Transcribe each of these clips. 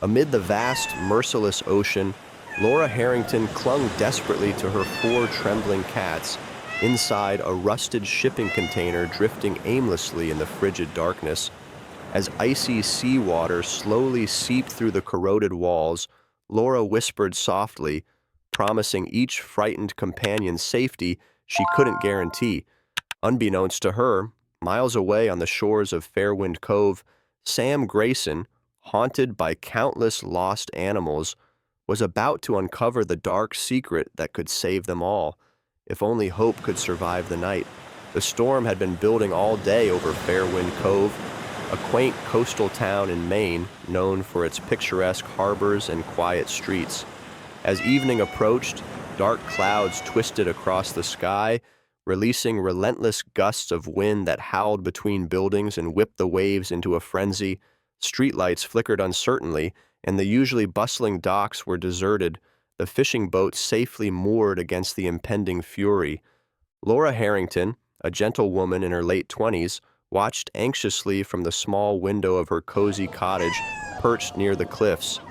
Amid the vast, merciless ocean, Laura Harrington clung desperately to her four trembling cats inside a rusted shipping container drifting aimlessly in the frigid darkness. As icy seawater slowly seeped through the corroded walls, Laura whispered softly, promising each frightened companion safety she couldn't guarantee. Unbeknownst to her, miles away on the shores of Fairwind Cove, Sam Grayson, haunted by countless lost animals, was about to uncover the dark secret that could save them all, if only hope could survive the night. The storm had been building all day over Fairwind Cove, a quaint coastal town in Maine known for its picturesque harbors and quiet streets. As evening approached, dark clouds twisted across the sky, releasing relentless gusts of wind that howled between buildings and whipped the waves into a frenzy. Streetlights flickered uncertainly, and the usually bustling docks were deserted, the fishing boats safely moored against the impending fury. Laura Harrington, a gentle woman in her late 20s, watched anxiously from the small window of her cozy cottage perched near the cliffs.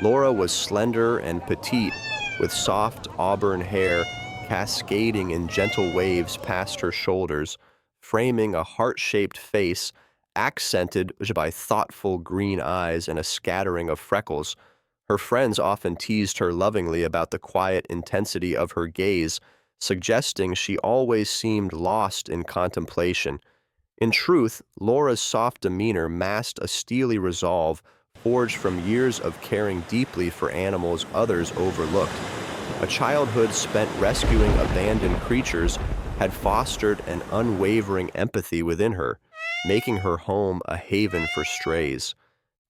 Laura was slender and petite, with soft auburn hair cascading in gentle waves past her shoulders, framing a heart-shaped face accented by thoughtful green eyes and a scattering of freckles. Her friends often teased her lovingly about the quiet intensity of her gaze, suggesting she always seemed lost in contemplation. In truth, Laura's soft demeanor masked a steely resolve forged from years of caring deeply for animals others overlooked. A childhood spent rescuing abandoned creatures had fostered an unwavering empathy within her, making her home a haven for strays.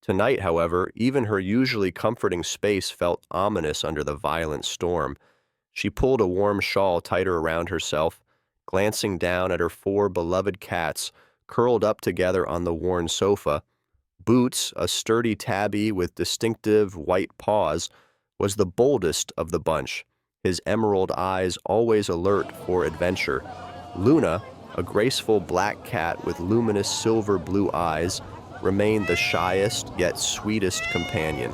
Tonight, however, even her usually comforting space felt ominous under the violent storm. She pulled a warm shawl tighter around herself, glancing down at her four beloved cats curled up together on the worn sofa. Boots, a sturdy tabby with distinctive white paws, was the boldest of the bunch, his emerald eyes always alert for adventure. Luna, a graceful black cat with luminous silver blue eyes, remained the shyest yet sweetest companion.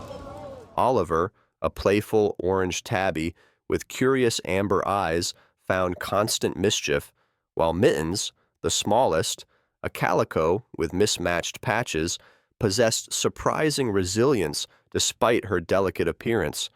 Oliver, a playful orange tabby with curious amber eyes, found constant mischief, while Mittens, the smallest, a calico with mismatched patches, possessed surprising resilience despite her delicate appearance.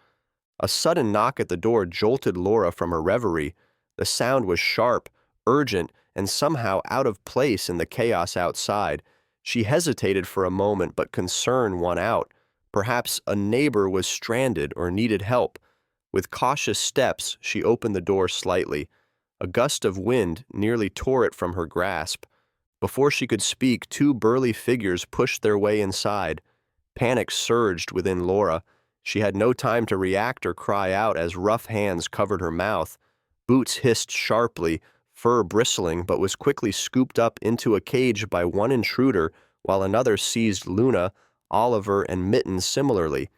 A sudden knock at the door jolted Laura from her reverie. The sound was sharp, urgent, and somehow out of place in the chaos outside. She hesitated for a moment, but concern won out. Perhaps a neighbor was stranded or needed help. With cautious steps, she opened the door slightly. A gust of wind nearly tore it from her grasp. Before she could speak, two burly figures pushed their way inside. Panic surged within Laura. She had no time to react or cry out as rough hands covered her mouth. Boots hissed sharply, fur bristling, but was quickly scooped up into a cage by one intruder, while another seized Luna, Oliver, and Mittens similarly.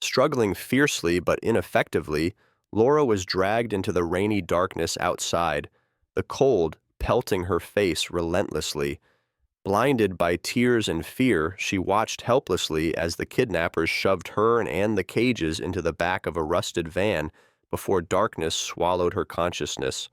Struggling fiercely but ineffectively, Laura was dragged into the rainy darkness outside, the cold pelting her face relentlessly. Blinded by tears and fear, she watched helplessly as the kidnappers shoved her and the cages into the back of a rusted van before darkness swallowed her consciousness.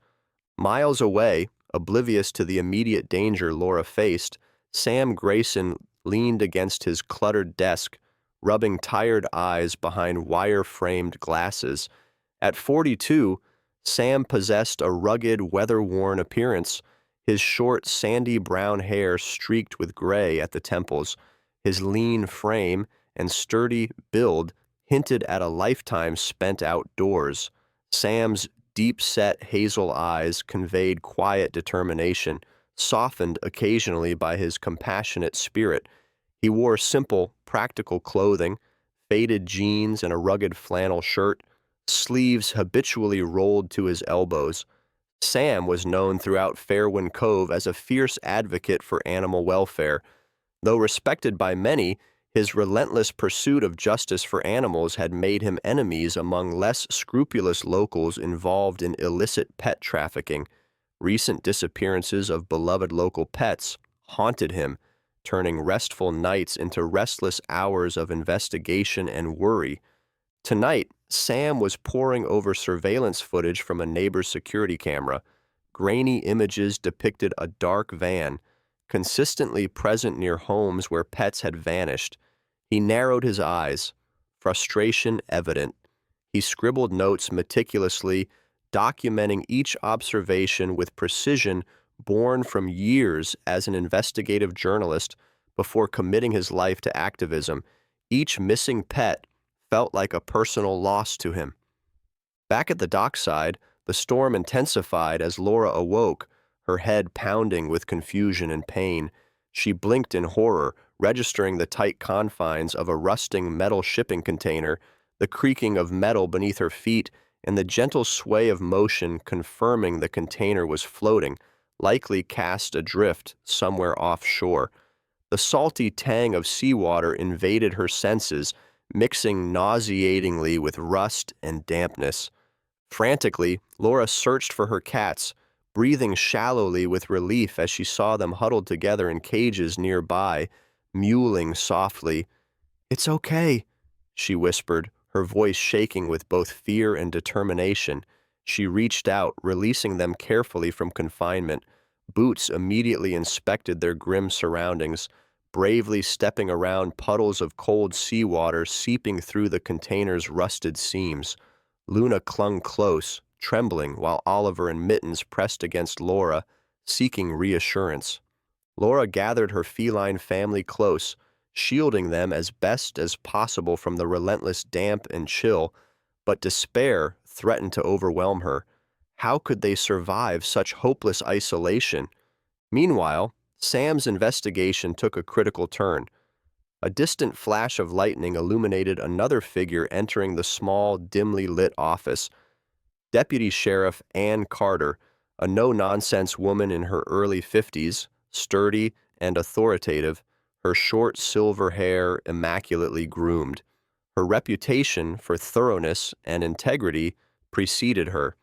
Miles away, oblivious to the immediate danger Laura faced, Sam Grayson leaned against his cluttered desk, rubbing tired eyes behind wire-framed glasses. At 42, Sam possessed a rugged, weather-worn appearance, his short, sandy brown hair streaked with gray at the temples. His lean frame and sturdy build hinted at a lifetime spent outdoors. Sam's deep-set hazel eyes conveyed quiet determination, softened occasionally by his compassionate spirit. He wore simple, practical clothing, faded jeans and a rugged flannel shirt, sleeves habitually rolled to his elbows. Sam was known throughout Fairwind Cove as a fierce advocate for animal welfare. Though respected by many, his relentless pursuit of justice for animals had made him enemies among less scrupulous locals involved in illicit pet trafficking. Recent disappearances of beloved local pets haunted him, turning restful nights into restless hours of investigation and worry. Tonight, Sam was poring over surveillance footage from a neighbor's security camera. Grainy images depicted a dark van, consistently present near homes where pets had vanished. He narrowed his eyes, frustration evident. He scribbled notes meticulously, documenting each observation with precision born from years as an investigative journalist before committing his life to activism. Each missing pet felt like a personal loss to him. Back at the dockside, the storm intensified as Laura awoke, her head pounding with confusion and pain. She blinked in horror, registering the tight confines of a rusting metal shipping container, the creaking of metal beneath her feet, and the gentle sway of motion confirming the container was floating, likely cast adrift somewhere offshore. The salty tang of seawater invaded her senses, mixing nauseatingly with rust and dampness. Frantically, Laura searched for her cats, breathing shallowly with relief as she saw them huddled together in cages nearby, mewling softly. "It's okay," she whispered, her voice shaking with both fear and determination. She reached out, releasing them carefully from confinement. Boots immediately inspected their grim surroundings, bravely stepping around puddles of cold seawater seeping through the container's rusted seams. Luna clung close, trembling, while Oliver and Mittens pressed against Laura, seeking reassurance. Laura gathered her feline family close, shielding them as best as possible from the relentless damp and chill, but despair threatened to overwhelm her. How could they survive such hopeless isolation? Meanwhile, Sam's investigation took a critical turn. A distant flash of lightning illuminated another figure entering the small, dimly lit office. Deputy Sheriff Ann Carter, a no-nonsense woman in her early 50s, sturdy and authoritative, her short silver hair immaculately groomed. Her reputation for thoroughness and integrity preceded her.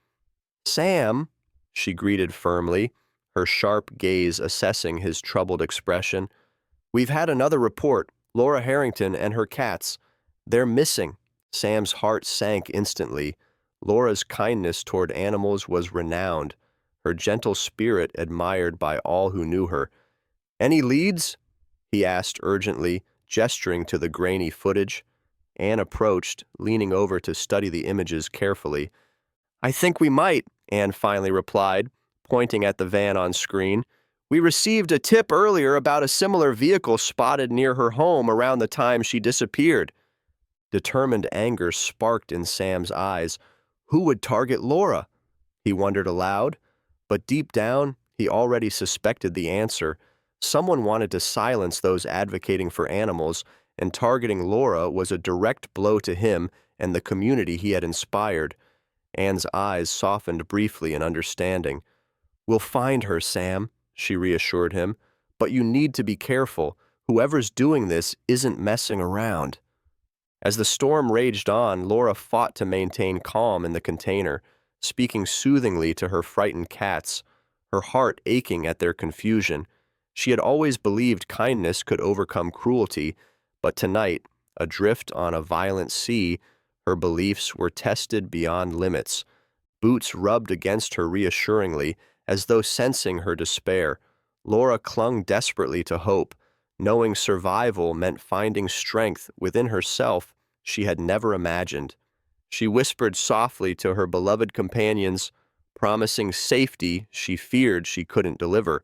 "Sam," she greeted firmly, her sharp gaze assessing his troubled expression. "We've had another report. Laura Harrington and her cats. They're missing." Sam's heart sank instantly. Laura's kindness toward animals was renowned, her gentle spirit admired by all who knew her. "Any leads?" he asked urgently, gesturing to the grainy footage. Anne approached, leaning over to study the images carefully. "I think we might," Anne finally replied, pointing at the van on screen. "We received a tip earlier about a similar vehicle spotted near her home around the time she disappeared." Determined anger sparked in Sam's eyes. Who would target Laura? He wondered aloud, but deep down, he already suspected the answer. Someone wanted to silence those advocating for animals, and targeting Laura was a direct blow to him and the community he had inspired. Anne's eyes softened briefly in understanding. "We'll find her, Sam," she reassured him, "but you need to be careful. Whoever's doing this isn't messing around." As the storm raged on, Laura fought to maintain calm in the container, speaking soothingly to her frightened cats, her heart aching at their confusion. She had always believed kindness could overcome cruelty, but tonight, adrift on a violent sea, her beliefs were tested beyond limits. Boots rubbed against her reassuringly, as though sensing her despair. Laura clung desperately to hope, knowing survival meant finding strength within herself she had never imagined. She whispered softly to her beloved companions, promising safety she feared she couldn't deliver.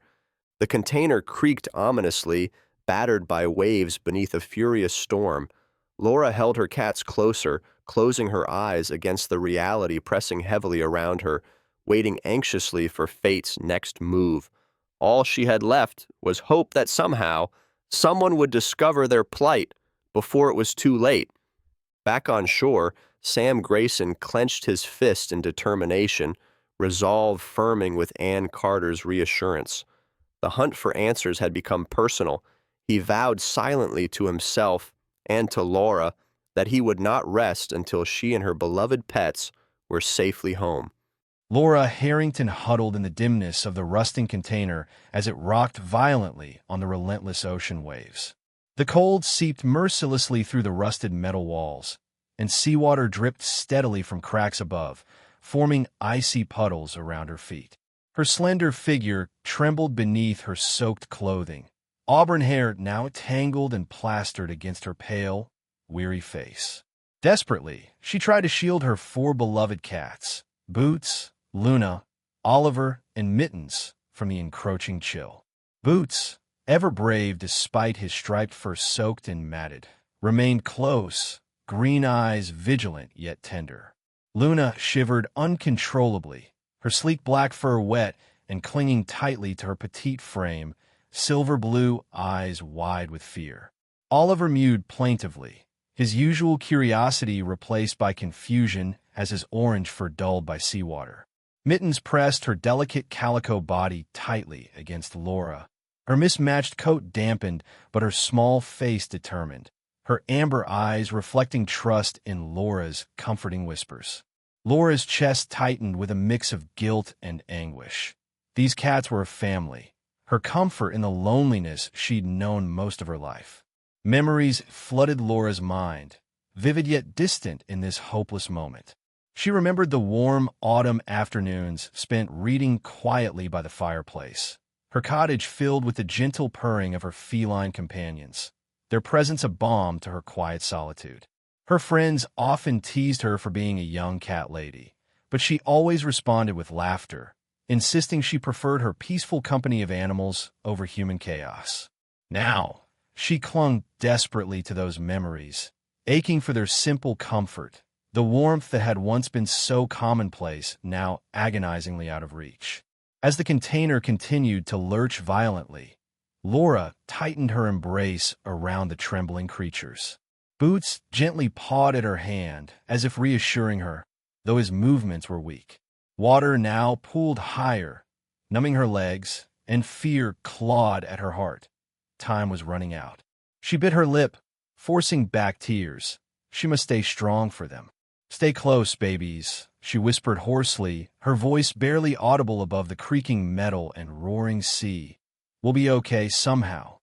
The container creaked ominously, battered by waves beneath a furious storm. Laura held her cats closer, closing her eyes against the reality pressing heavily around her, waiting anxiously for fate's next move. All she had left was hope that somehow someone would discover their plight before it was too late. Back on shore, Sam Grayson clenched his fist in determination, resolve firming with Ann Carter's reassurance. The hunt for answers had become personal. He vowed silently to himself and to Laura that he would not rest until she and her beloved pets were safely home. Laura Harrington huddled in the dimness of the rusting container as it rocked violently on the relentless ocean waves. The cold seeped mercilessly through the rusted metal walls, and seawater dripped steadily from cracks above, forming icy puddles around her feet. Her slender figure trembled beneath her soaked clothing, auburn hair now tangled and plastered against her pale, weary face. Desperately, she tried to shield her four beloved cats, Boots, Luna, Oliver, and Mittens, from the encroaching chill. Boots, ever brave despite his striped fur soaked and matted, remained close, green eyes vigilant yet tender. Luna shivered uncontrollably, her sleek black fur wet and clinging tightly to her petite frame, silver blue eyes wide with fear. Oliver mewed plaintively, his usual curiosity replaced by confusion as his orange fur dulled by seawater. Mittens pressed her delicate calico body tightly against Laura. Her mismatched coat dampened, but her small face determined, her amber eyes reflecting trust in Laura's comforting whispers. Laura's chest tightened with a mix of guilt and anguish. These cats were a family, her comfort in the loneliness she'd known most of her life. Memories flooded Laura's mind, vivid yet distant in this hopeless moment. She remembered the warm autumn afternoons spent reading quietly by the fireplace, her cottage filled with the gentle purring of her feline companions, their presence a balm to her quiet solitude. Her friends often teased her for being a young cat lady, but she always responded with laughter, insisting she preferred her peaceful company of animals over human chaos. Now, she clung desperately to those memories, aching for their simple comfort, the warmth that had once been so commonplace, now agonizingly out of reach. As the container continued to lurch violently, Laura tightened her embrace around the trembling creatures. Boots gently pawed at her hand, as if reassuring her, though his movements were weak. Water now pooled higher, numbing her legs, and fear clawed at her heart. Time was running out. She bit her lip, forcing back tears. She must stay strong for them. "Stay close, babies," she whispered hoarsely, her voice barely audible above the creaking metal and roaring sea. "We'll be okay somehow."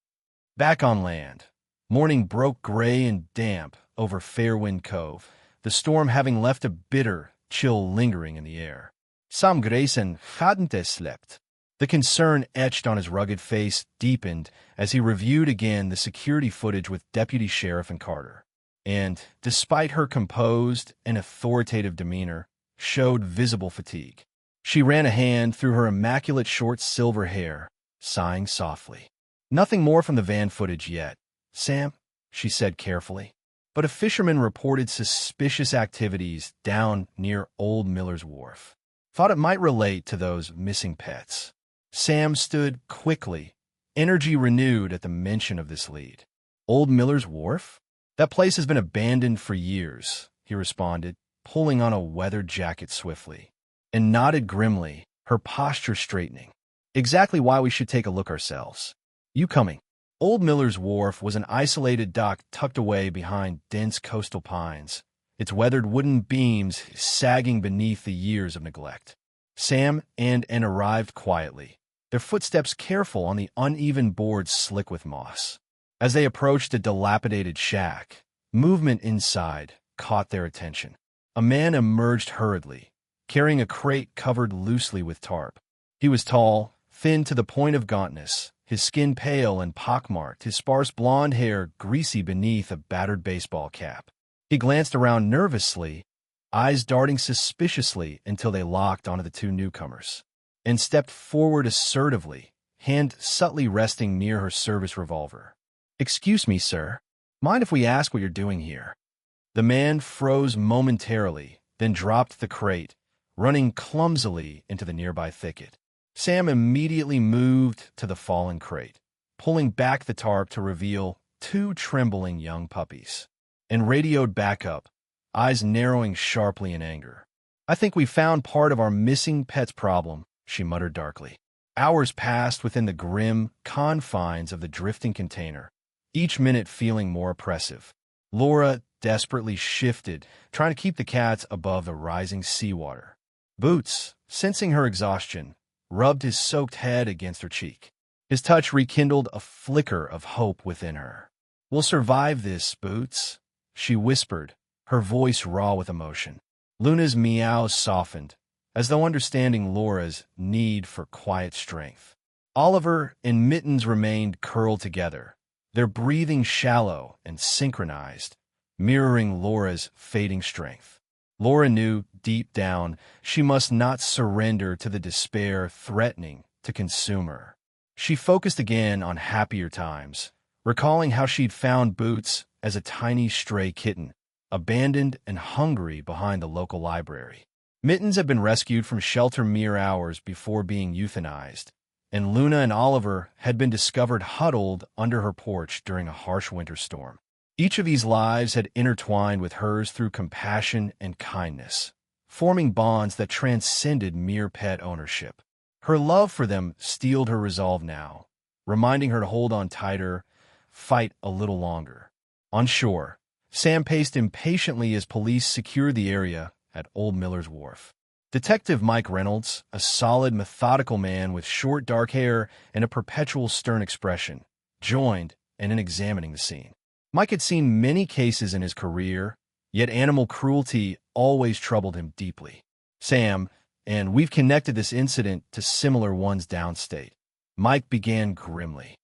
Back on land, morning broke gray and damp over Fairwind Cove, the storm having left a bitter chill lingering in the air. Sam Grayson hadn't slept. The concern etched on his rugged face deepened as he reviewed again the security footage with Deputy Sheriff and Carter. And, despite her composed and authoritative demeanor, showed visible fatigue. She ran a hand through her immaculate short silver hair, sighing softly. "Nothing more from the van footage yet, Sam," she said carefully. But a fisherman reported suspicious activities down near Old Miller's Wharf. Thought it might relate to those missing pets. Sam stood quickly, energy renewed at the mention of this lead. "Old Miller's Wharf? That place has been abandoned for years," he responded, pulling on a weathered jacket swiftly, and nodded grimly, her posture straightening. "Exactly why we should take a look ourselves. You coming?" Old Miller's Wharf was an isolated dock tucked away behind dense coastal pines, its weathered wooden beams sagging beneath the years of neglect. Sam and Ann arrived quietly, their footsteps careful on the uneven boards slick with moss. As they approached a dilapidated shack, movement inside caught their attention. A man emerged hurriedly, carrying a crate covered loosely with tarp. He was tall, thin to the point of gauntness, his skin pale and pockmarked, his sparse blonde hair greasy beneath a battered baseball cap. He glanced around nervously, eyes darting suspiciously until they locked onto the two newcomers, and stepped forward assertively, hand subtly resting near her service revolver. "Excuse me, sir. Mind if we ask what you're doing here?" The man froze momentarily, then dropped the crate, running clumsily into the nearby thicket. Sam immediately moved to the fallen crate, pulling back the tarp to reveal two trembling young puppies, and radioed back up, eyes narrowing sharply in anger. "I think we found part of our missing pets problem," she muttered darkly. Hours passed within the grim confines of the drifting container, each minute feeling more oppressive. Laura desperately shifted, trying to keep the cats above the rising seawater. Boots, sensing her exhaustion, rubbed his soaked head against her cheek. His touch rekindled a flicker of hope within her. "We'll survive this, Boots," she whispered, her voice raw with emotion. Luna's meows softened, as though understanding Laura's need for quiet strength. Oliver and Mittens remained curled together, their breathing shallow and synchronized, mirroring Laura's fading strength. Laura knew, deep down, she must not surrender to the despair threatening to consume her. She focused again on happier times, recalling how she'd found Boots as a tiny stray kitten, abandoned and hungry behind the local library. Mittens had been rescued from shelter mere hours before being euthanized, and Luna and Oliver had been discovered huddled under her porch during a harsh winter storm. Each of these lives had intertwined with hers through compassion and kindness, forming bonds that transcended mere pet ownership. Her love for them steeled her resolve now, reminding her to hold on tighter, fight a little longer. On shore, Sam paced impatiently as police secured the area at Old Miller's Wharf. Detective Mike Reynolds, a solid, methodical man with short dark hair and a perpetual stern expression, joined in examining the scene. Mike had seen many cases in his career, yet animal cruelty always troubled him deeply. "Sam, and we've connected this incident to similar ones downstate," Mike began grimly.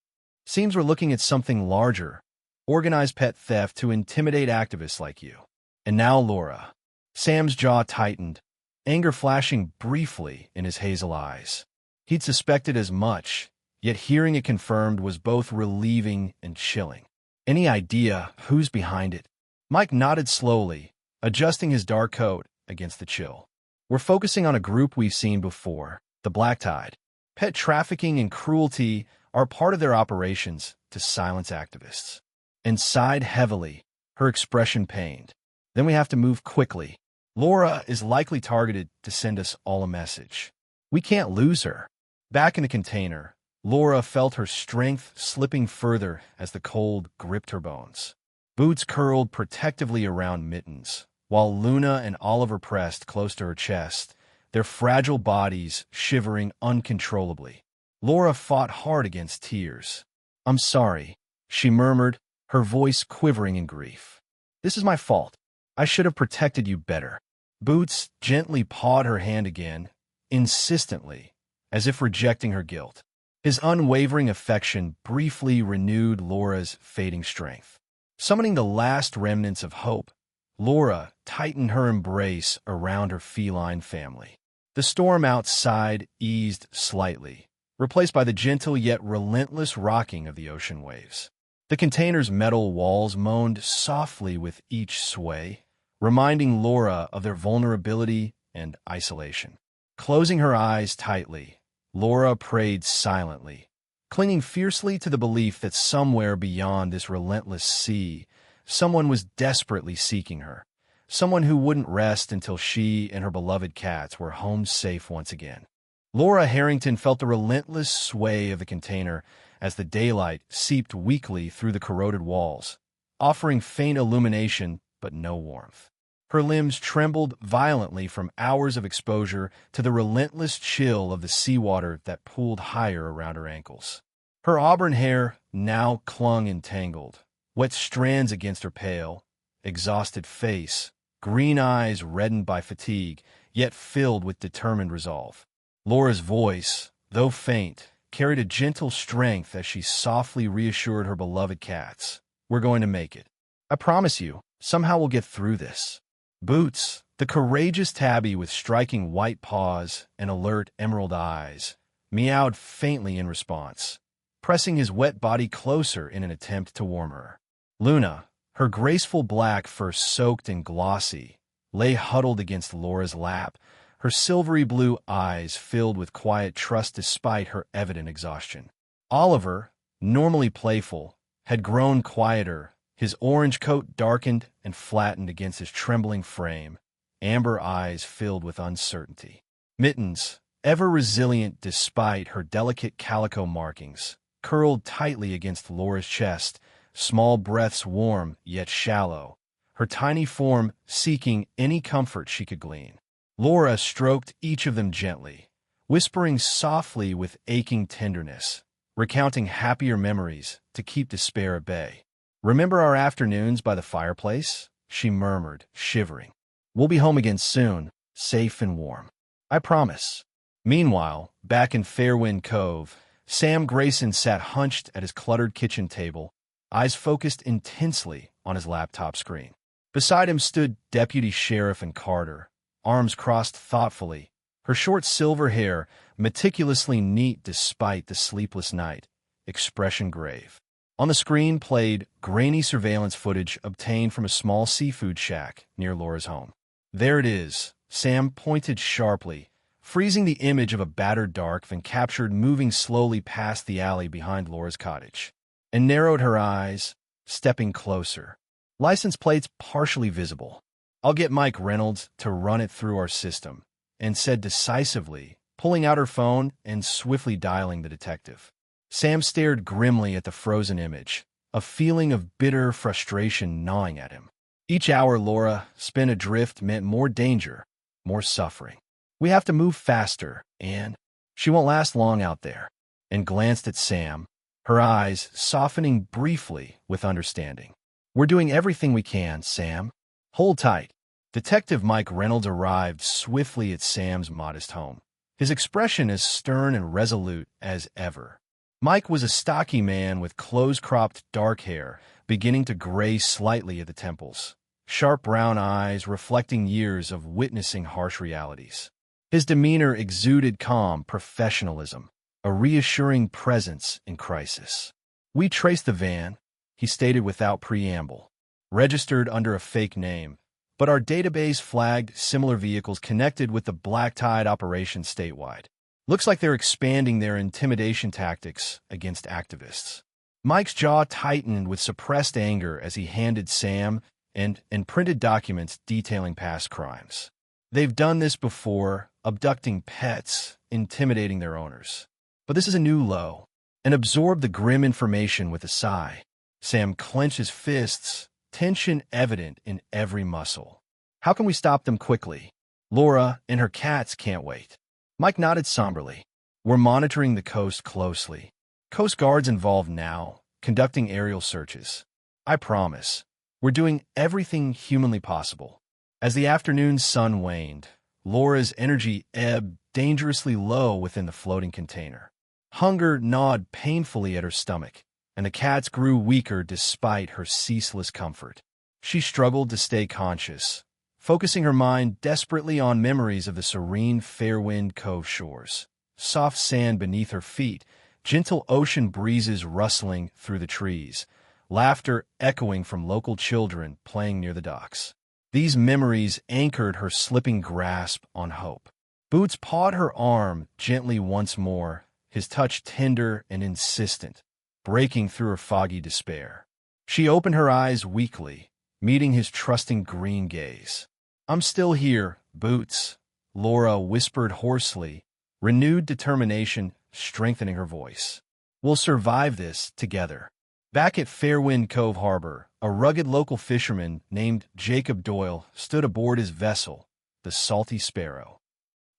"Seems we're looking at something larger, organized pet theft to intimidate activists like you. And now Laura." Sam's jaw tightened, anger flashing briefly in his hazel eyes. He'd suspected as much, yet hearing it confirmed was both relieving and chilling. "Any idea who's behind it?" Mike nodded slowly, adjusting his dark coat against the chill. "We're focusing on a group we've seen before, the Black Tide. Pet trafficking and cruelty are part of their operations to silence activists." And sighed heavily, her expression pained. "Then we have to move quickly. Laura is likely targeted to send us all a message. We can't lose her." Back in the container, Laura felt her strength slipping further as the cold gripped her bones. Boots curled protectively around Mittens, while Luna and Oliver pressed close to her chest, their fragile bodies shivering uncontrollably. Laura fought hard against tears. "I'm sorry," she murmured, her voice quivering in grief. "This is my fault. I should have protected you better." Boots gently pawed her hand again, insistently, as if rejecting her guilt. His unwavering affection briefly renewed Laura's fading strength. Summoning the last remnants of hope, Laura tightened her embrace around her feline family. The storm outside eased slightly, replaced by the gentle yet relentless rocking of the ocean waves. The container's metal walls moaned softly with each sway, reminding Laura of their vulnerability and isolation. Closing her eyes tightly, Laura prayed silently, clinging fiercely to the belief that somewhere beyond this relentless sea, someone was desperately seeking her, someone who wouldn't rest until she and her beloved cats were home safe once again. Laura Harrington felt the relentless sway of the container as the daylight seeped weakly through the corroded walls, offering faint illumination but no warmth. Her limbs trembled violently from hours of exposure to the relentless chill of the seawater that pooled higher around her ankles. Her auburn hair now clung entangled, wet strands against her pale, exhausted face, green eyes reddened by fatigue, yet filled with determined resolve. Laura's voice, though faint, carried a gentle strength as she softly reassured her beloved cats. "We're going to make it. I promise you, somehow we'll get through this." Boots, the courageous tabby with striking white paws and alert emerald eyes, meowed faintly in response, pressing his wet body closer in an attempt to warm her. Luna, her graceful black fur soaked and glossy, lay huddled against Laura's lap, her silvery blue eyes filled with quiet trust despite her evident exhaustion. Oliver, normally playful, had grown quieter, his orange coat darkened and flattened against his trembling frame, amber eyes filled with uncertainty. Mittens, ever resilient despite her delicate calico markings, curled tightly against Laura's chest, small breaths warm yet shallow, her tiny form seeking any comfort she could glean. Laura stroked each of them gently, whispering softly with aching tenderness, recounting happier memories to keep despair at bay. "Remember our afternoons by the fireplace?" she murmured, shivering. "We'll be home again soon, safe and warm. I promise." Meanwhile, back in Fairwind Cove, Sam Grayson sat hunched at his cluttered kitchen table, eyes focused intensely on his laptop screen. Beside him stood Deputy Sheriff and Carter, arms crossed thoughtfully, her short silver hair meticulously neat despite the sleepless night, expression grave. On the screen played grainy surveillance footage obtained from a small seafood shack near Laura's home. "There it is," Sam pointed sharply, freezing the image of a battered dark van captured moving slowly past the alley behind Laura's cottage, and narrowed her eyes, stepping closer. License plates partially visible. "I'll get Mike Reynolds to run it through our system," and said decisively, pulling out her phone and swiftly dialing the detective. Sam stared grimly at the frozen image, a feeling of bitter frustration gnawing at him. Each hour Laura spent adrift meant more danger, more suffering. "We have to move faster, and she won't last long out there," and glanced at Sam, her eyes softening briefly with understanding. "We're doing everything we can, Sam. Hold tight." Detective Mike Reynolds arrived swiftly at Sam's modest home, his expression as stern and resolute as ever. Mike was a stocky man with close-cropped dark hair beginning to gray slightly at the temples, sharp brown eyes reflecting years of witnessing harsh realities. His demeanor exuded calm professionalism, a reassuring presence in crisis. "We traced the van," he stated without preamble, "registered under a fake name, but our database flagged similar vehicles connected with the black tide operation statewide. Looks like they're expanding their intimidation tactics against activists." Mike's jaw tightened with suppressed anger as he handed Sam and printed documents detailing past crimes. "They've done this before, abducting pets, intimidating their owners. But this is a new low," and absorbed the grim information with a sigh. Sam clenched his fists, tension evident in every muscle. "How can we stop them quickly? Laura and her cats can't wait." Mike nodded somberly. "We're monitoring the coast closely. Coast Guard's involved now, conducting aerial searches. I promise, we're doing everything humanly possible." As the afternoon sun waned, Laura's energy ebbed dangerously low within the floating container. Hunger gnawed painfully at her stomach, and the cats grew weaker despite her ceaseless comfort. She struggled to stay conscious, focusing her mind desperately on memories of the serene Fairwind Cove shores, soft sand beneath her feet, gentle ocean breezes rustling through the trees, laughter echoing from local children playing near the docks. These memories anchored her slipping grasp on hope. Boots pawed her arm gently once more, his touch tender and insistent, breaking through her foggy despair. She opened her eyes weakly, meeting his trusting green gaze. "I'm still here, Boots," Laura whispered hoarsely, renewed determination strengthening her voice. "We'll survive this together." Back at Fairwind Cove Harbor, a rugged local fisherman named Jacob Doyle stood aboard his vessel, the Salty Sparrow.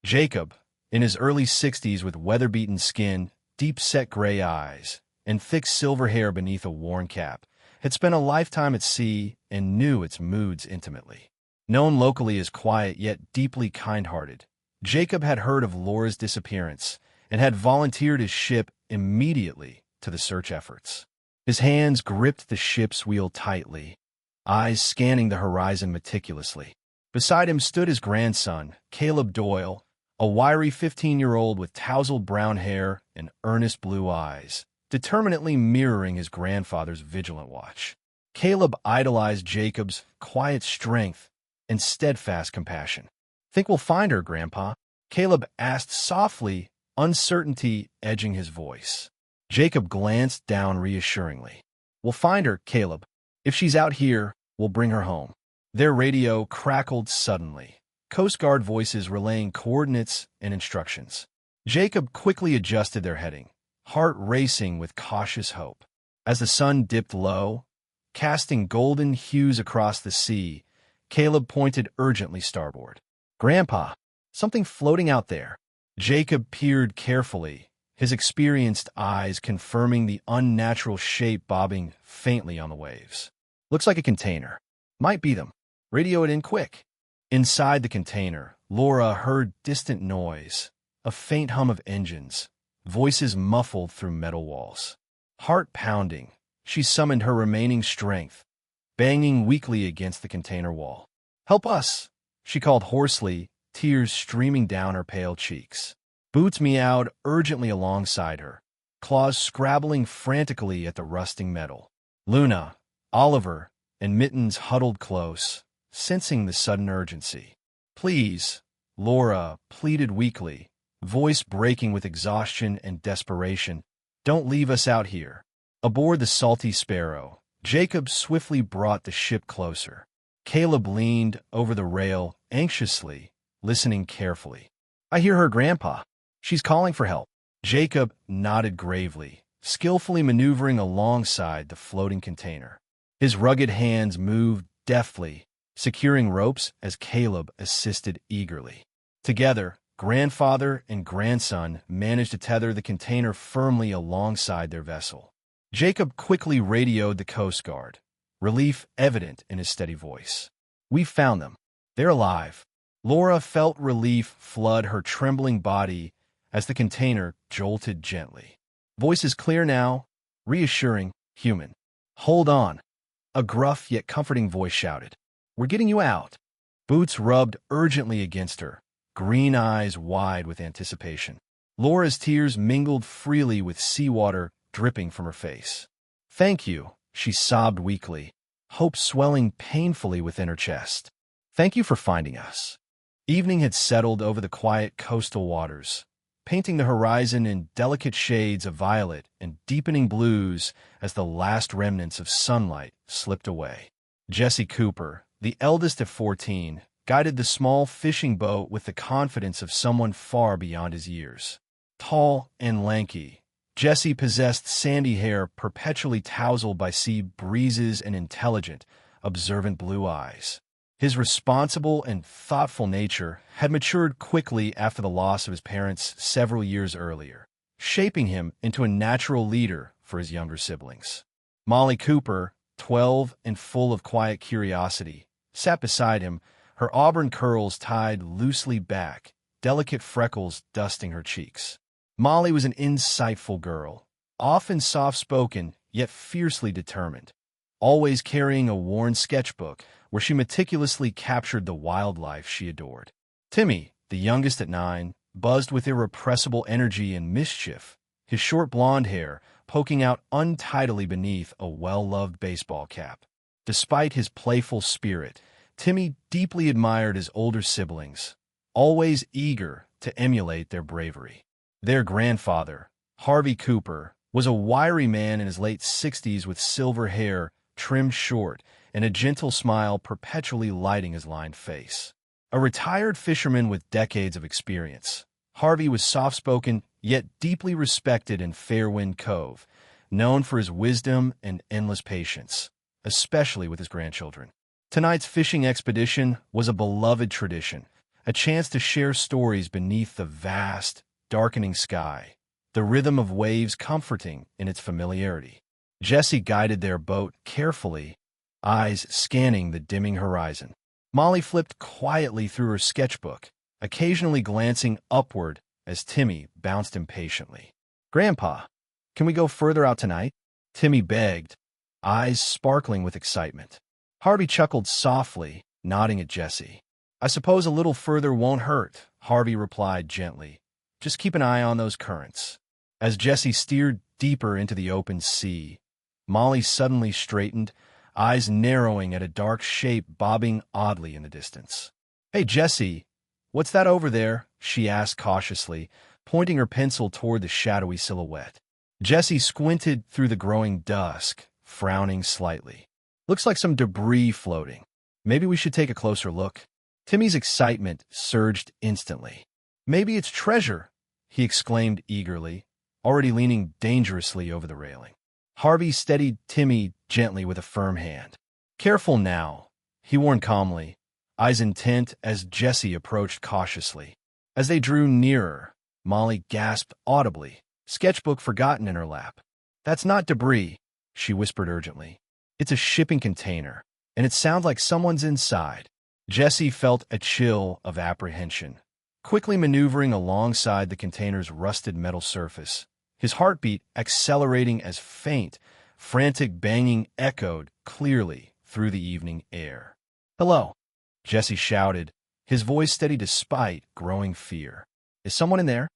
Jacob, in his early 60s with weather-beaten skin, deep-set gray eyes, and thick silver hair beneath a worn cap, had spent a lifetime at sea and knew its moods intimately. Known locally as quiet yet deeply kind-hearted, Jacob had heard of Laura's disappearance and had volunteered his ship immediately to the search efforts. His hands gripped the ship's wheel tightly, eyes scanning the horizon meticulously. Beside him stood his grandson, Caleb Doyle, a wiry 15-year-old with tousled brown hair and earnest blue eyes, determinedly mirroring his grandfather's vigilant watch. Caleb idolized Jacob's quiet strength and steadfast compassion. "Think we'll find her, Grandpa?" Caleb asked softly, uncertainty edging his voice. Jacob glanced down reassuringly. "We'll find her, Caleb. If she's out here, we'll bring her home." Their radio crackled suddenly, Coast Guard voices relaying coordinates and instructions. Jacob quickly adjusted their heading, heart racing with cautious hope. As the sun dipped low, casting golden hues across the sea, Caleb pointed urgently starboard. "Grandpa, Something floating out there. Jacob peered carefully, his experienced eyes confirming the unnatural shape bobbing faintly on the waves. Looks like a container. Might be them. Radio it in quick. Inside the container, Laura heard distant noise, a faint hum of engines, voices muffled through metal walls. Heart pounding, she summoned her remaining strength, banging weakly against the container wall. "Help us!" she called hoarsely, tears streaming down her pale cheeks. Boots meowed urgently alongside her, claws scrabbling frantically at the rusting metal. Luna, Oliver, and Mittens huddled close, sensing the sudden urgency. "Please," Laura pleaded weakly, voice breaking with exhaustion and desperation, "don't leave us out here." Aboard the Salty Sparrow, Jacob swiftly brought the ship closer. Caleb leaned over the rail anxiously, listening carefully. "I hear her, Grandpa. She's calling for help." Jacob nodded gravely, skillfully maneuvering alongside the floating container. His rugged hands moved deftly, securing ropes as Caleb assisted eagerly. Together, grandfather and grandson managed to tether the container firmly alongside their vessel. Jacob quickly radioed the Coast Guard, relief evident in his steady voice. "We found them. They're alive." Laura felt relief flood her trembling body as the container jolted gently. Voice is clear now, reassuring, human. "Hold on," a gruff yet comforting voice shouted. "We're getting you out." Boots rubbed urgently against her, green eyes wide with anticipation. Laura's tears mingled freely with seawater dripping from her face. "Thank you," she sobbed weakly, hope swelling painfully within her chest. "Thank you for finding us." Evening had settled over the quiet coastal waters, painting the horizon in delicate shades of violet and deepening blues as the last remnants of sunlight slipped away. Jesse Cooper, the eldest of 14, guided the small fishing boat with the confidence of someone far beyond his years. Tall and lanky, Jesse possessed sandy hair perpetually tousled by sea breezes and intelligent, observant blue eyes. His responsible and thoughtful nature had matured quickly after the loss of his parents several years earlier, shaping him into a natural leader for his younger siblings. Molly Cooper, 12 and full of quiet curiosity, sat beside him, her auburn curls tied loosely back, delicate freckles dusting her cheeks. Molly was an insightful girl, often soft-spoken yet fiercely determined, always carrying a worn sketchbook where she meticulously captured the wildlife she adored. Timmy, the youngest at 9, buzzed with irrepressible energy and mischief, his short blonde hair poking out untidily beneath a well-loved baseball cap. Despite his playful spirit, Timmy deeply admired his older siblings, always eager to emulate their bravery. Their grandfather, Harvey Cooper, was a wiry man in his late 60s with silver hair trimmed short and a gentle smile perpetually lighting his lined face. A retired fisherman with decades of experience, Harvey was soft-spoken yet deeply respected in Fairwind Cove, known for his wisdom and endless patience, especially with his grandchildren. Tonight's fishing expedition was a beloved tradition, a chance to share stories beneath the vast, darkening sky, the rhythm of waves comforting in its familiarity. Jesse guided their boat carefully, eyes scanning the dimming horizon. Molly flipped quietly through her sketchbook, occasionally glancing upward as Timmy bounced impatiently. "Grandpa, can we go further out tonight?" Timmy begged, eyes sparkling with excitement. Harvey chuckled softly, nodding at Jesse. "I suppose a little further won't hurt," Harvey replied gently. "Just keep an eye on those currents." As Jesse steered deeper into the open sea, Molly suddenly straightened, eyes narrowing at a dark shape bobbing oddly in the distance. "Hey, Jesse, what's that over there?" she asked cautiously, pointing her pencil toward the shadowy silhouette. Jesse squinted through the growing dusk, frowning slightly. "Looks like some debris floating. Maybe we should take a closer look." Timmy's excitement surged instantly. "Maybe it's treasure," he exclaimed eagerly, already leaning dangerously over the railing. Harvey steadied Timmy gently with a firm hand. "Careful now," he warned calmly, eyes intent as Jesse approached cautiously. As they drew nearer, Molly gasped audibly, sketchbook forgotten in her lap. "That's not debris," she whispered urgently. "It's a shipping container, and it sounds like someone's inside." Jesse felt a chill of apprehension. Quickly maneuvering alongside the container's rusted metal surface, his heartbeat accelerating as faint, frantic banging echoed clearly through the evening air. "Hello," Jesse shouted, his voice steady despite growing fear. "Is someone in there?"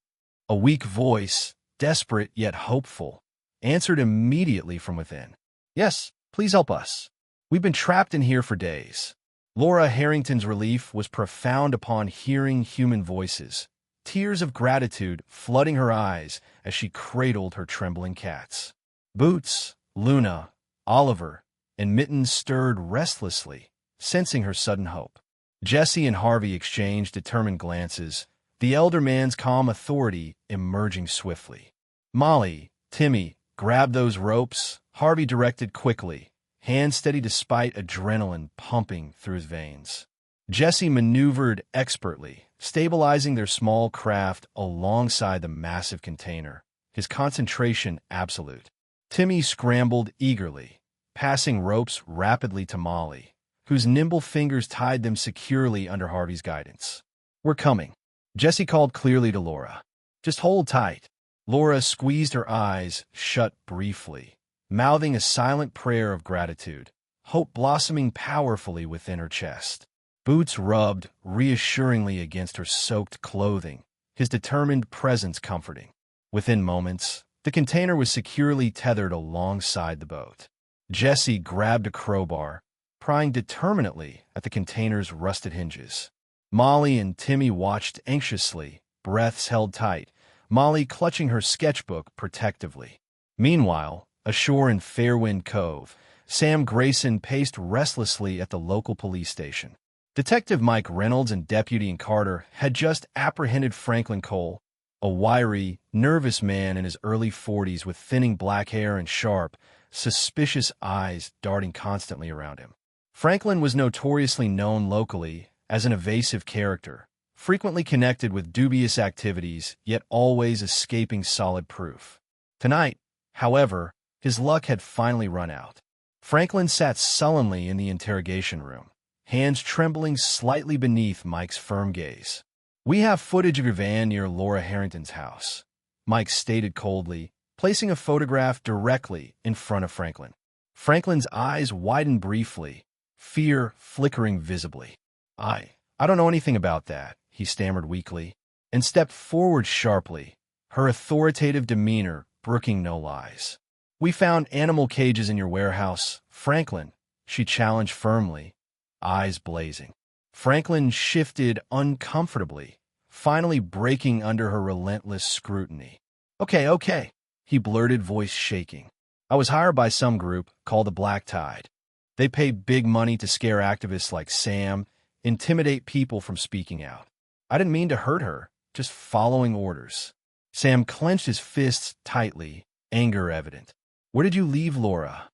A weak voice, desperate yet hopeful, answered immediately from within. "Yes, please help us. We've been trapped in here for days." Laura Harrington's relief was profound upon hearing human voices, tears of gratitude flooding her eyes as she cradled her trembling cats. Boots, Luna, Oliver, and Mittens stirred restlessly, sensing her sudden hope. Jesse and Harvey exchanged determined glances, the elder man's calm authority emerging swiftly. "Molly, Timmy, grab those ropes," Harvey directed quickly, hands steady despite adrenaline pumping through his veins. Jesse maneuvered expertly, stabilizing their small craft alongside the massive container, his concentration absolute. Timmy scrambled eagerly, passing ropes rapidly to Molly, whose nimble fingers tied them securely under Harvey's guidance. "We're coming," Jesse called clearly to Laura. "Just hold tight." Laura squeezed her eyes shut briefly, mouthing a silent prayer of gratitude, hope blossoming powerfully within her chest. Boots rubbed reassuringly against her soaked clothing, his determined presence comforting. Within moments, the container was securely tethered alongside the boat. Jesse grabbed a crowbar, prying determinately at the container's rusted hinges. Molly and Timmy watched anxiously, breaths held tight, Molly clutching her sketchbook protectively. Meanwhile, ashore in Fairwind Cove, Sam Grayson paced restlessly at the local police station. Detective Mike Reynolds and Deputy Carter had just apprehended Franklin Cole, a wiry, nervous man in his early 40s with thinning black hair and sharp, suspicious eyes darting constantly around him. Franklin was notoriously known locally as an evasive character, frequently connected with dubious activities, yet always escaping solid proof. Tonight, however, his luck had finally run out. Franklin sat sullenly in the interrogation room, hands trembling slightly beneath Mike's firm gaze. "We have footage of your van near Laura Harrington's house," Mike stated coldly, placing a photograph directly in front of Franklin. Franklin's eyes widened briefly, fear flickering visibly. I don't know anything about that," he stammered weakly, and stepped forward sharply, her authoritative demeanor brooking no lies. "We found animal cages in your warehouse, Franklin," she challenged firmly, eyes blazing. Franklin shifted uncomfortably, finally breaking under her relentless scrutiny. Okay, he blurted, voice shaking. "I was hired by some group called the Black Tide. They pay big money to scare activists like Sam, intimidate people from speaking out. I didn't mean to hurt her, just following orders." Sam clenched his fists tightly, anger evident. "Where did you leave Laura?"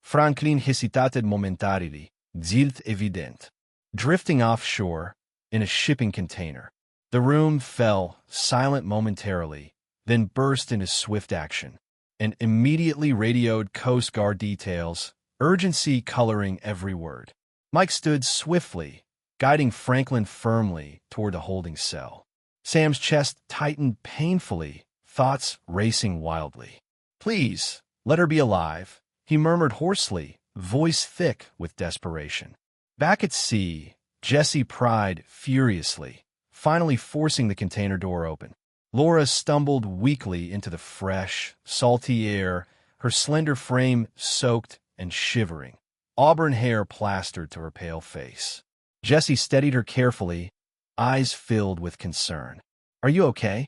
Franklin hesitated momentarily, guilt evident. "Drifting offshore, in a shipping container." The room fell, silent momentarily, then burst into swift action, and immediately radioed Coast Guard details, urgency coloring every word. Mike stood swiftly, guiding Franklin firmly toward the holding cell. Sam's chest tightened painfully, thoughts racing wildly. "Please, let her be alive," he murmured hoarsely, voice thick with desperation. Back at sea, Jesse pried furiously, finally forcing the container door open. Laura stumbled weakly into the fresh, salty air, her slender frame soaked and shivering, auburn hair plastered to her pale face. Jesse steadied her carefully, eyes filled with concern. "Are you okay?"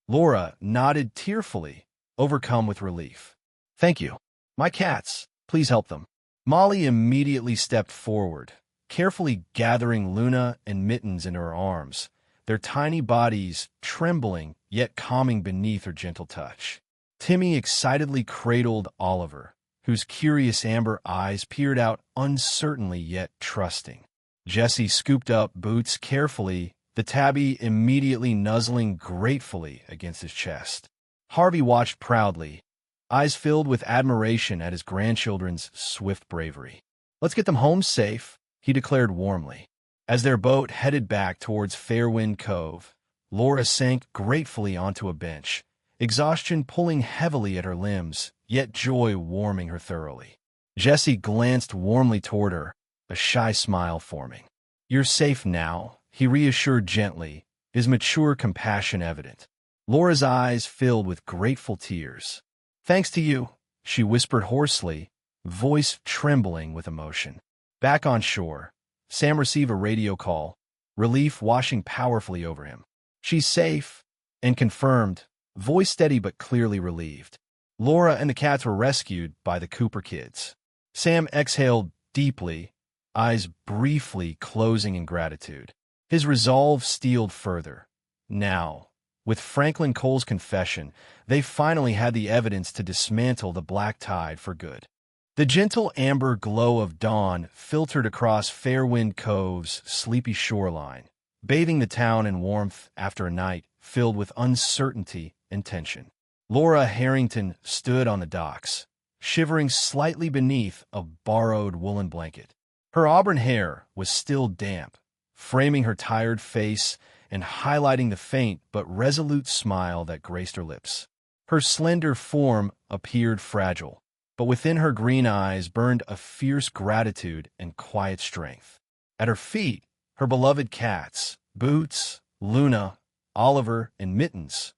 Laura nodded tearfully, overcome with relief. "Thank you. My cats, please help them." Molly immediately stepped forward, carefully gathering Luna and Mittens in her arms, their tiny bodies trembling yet calming beneath her gentle touch. Timmy excitedly cradled Oliver, whose curious amber eyes peered out uncertainly yet trusting. Jesse scooped up Boots carefully, the tabby immediately nuzzling gratefully against his chest. Harvey watched proudly, eyes filled with admiration at his grandchildren's swift bravery. "Let's get them home safe," he declared warmly. As their boat headed back towards Fairwind Cove, Laura sank gratefully onto a bench, exhaustion pulling heavily at her limbs, yet joy warming her thoroughly. Jesse glanced warmly toward her, a shy smile forming. "You're safe now," he reassured gently, his mature compassion evident. Laura's eyes filled with grateful tears. "Thanks to you," she whispered hoarsely, voice trembling with emotion. Back on shore, Sam received a radio call, relief washing powerfully over him. "She's safe," and confirmed, voice steady but clearly relieved. Laura and the cats were rescued by the Cooper kids. Sam exhaled deeply, eyes briefly closing in gratitude. His resolve steeled further. Now, with Franklin Cole's confession, they finally had the evidence to dismantle the black tide for good. The gentle amber glow of dawn filtered across Fairwind Cove's sleepy shoreline, bathing the town in warmth after a night filled with uncertainty and tension. Laura Harrington stood on the docks, shivering slightly beneath a borrowed woolen blanket. Her auburn hair was still damp, framing her tired face and highlighting the faint but resolute smile that graced her lips. Her slender form appeared fragile, but within her green eyes burned a fierce gratitude and quiet strength. At her feet, her beloved cats, Boots, Luna, Oliver, and Mittens,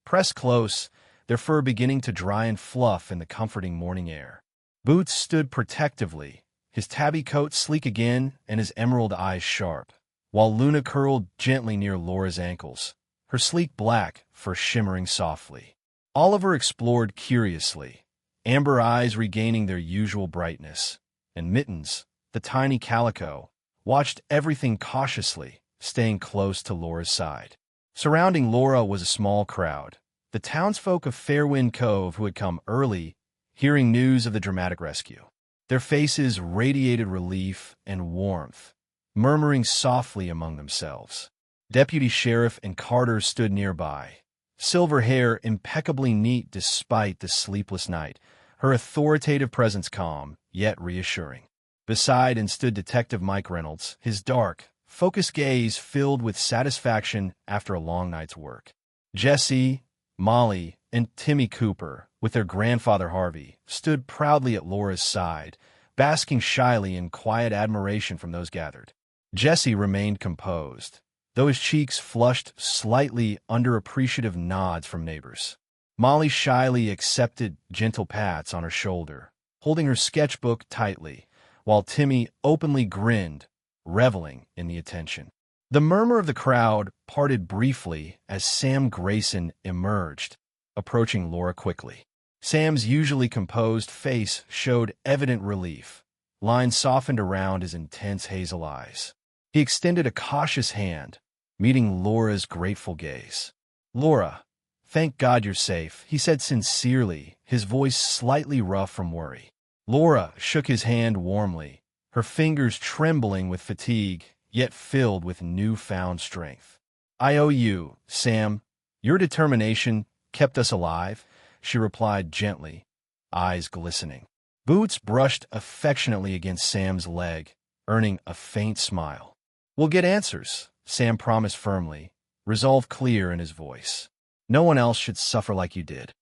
pressed close, their fur beginning to dry and fluff in the comforting morning air. Boots stood protectively, his tabby coat sleek again and his emerald eyes sharp, while Luna curled gently near Laura's ankles, her sleek black fur shimmering softly. Oliver explored curiously, amber eyes regaining their usual brightness, and Mittens, the tiny calico, watched everything cautiously, staying close to Laura's side. Surrounding Laura was a small crowd, the townsfolk of Fairwind Cove who had come early, hearing news of the dramatic rescue. Their faces radiated relief and warmth, murmuring softly among themselves. Deputy Sheriff and Carter stood nearby, silver hair impeccably neat despite the sleepless night, her authoritative presence calm, yet reassuring. Beside him stood Detective Mike Reynolds, his dark, focused gaze filled with satisfaction after a long night's work. Jesse, Molly, and Timmy Cooper, with their grandfather Harvey, stood proudly at Laura's side, basking shyly in quiet admiration from those gathered. Jesse remained composed, though his cheeks flushed slightly under appreciative nods from neighbors. Molly shyly accepted gentle pats on her shoulder, holding her sketchbook tightly, while Timmy openly grinned, reveling in the attention. The murmur of the crowd parted briefly as Sam Grayson emerged, approaching Laura quickly. Sam's usually composed face showed evident relief, lines softened around his intense hazel eyes. He extended a cautious hand, meeting Laura's grateful gaze. "Laura, thank God you're safe," he said sincerely, his voice slightly rough from worry. Laura shook his hand warmly, her fingers trembling with fatigue, yet filled with newfound strength. "I owe you, Sam. Your determination kept us alive," she replied gently, eyes glistening. Boots brushed affectionately against Sam's leg, earning a faint smile. "We'll get answers," Sam promised firmly, resolve clear in his voice. "No one else should suffer like you did."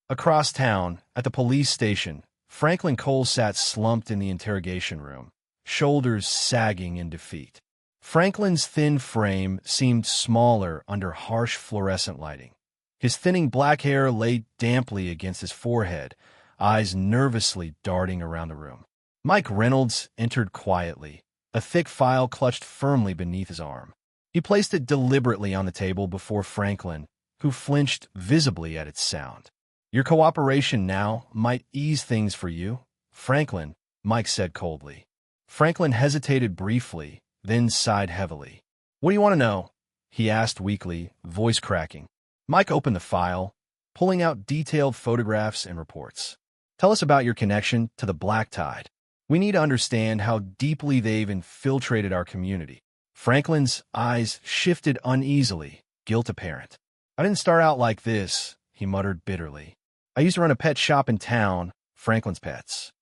Across town, at the police station, Franklin Cole sat slumped in the interrogation room, shoulders sagging in defeat. Franklin's thin frame seemed smaller under harsh fluorescent lighting. His thinning black hair lay damply against his forehead, eyes nervously darting around the room. Mike Reynolds entered quietly, a thick file clutched firmly beneath his arm. He placed it deliberately on the table before Franklin, who flinched visibly at its sound. "Your cooperation now might ease things for you, Franklin," Mike said coldly. Franklin hesitated briefly, then sighed heavily. "What do you want to know?" he asked weakly, voice cracking. Mike opened the file, pulling out detailed photographs and reports. "Tell us about your connection to the black tide. We need to understand how deeply they've infiltrated our community." Franklin's eyes shifted uneasily, guilt apparent. I didn't start out like this, he muttered bitterly. I used to run a pet shop in town, Franklin's Pets.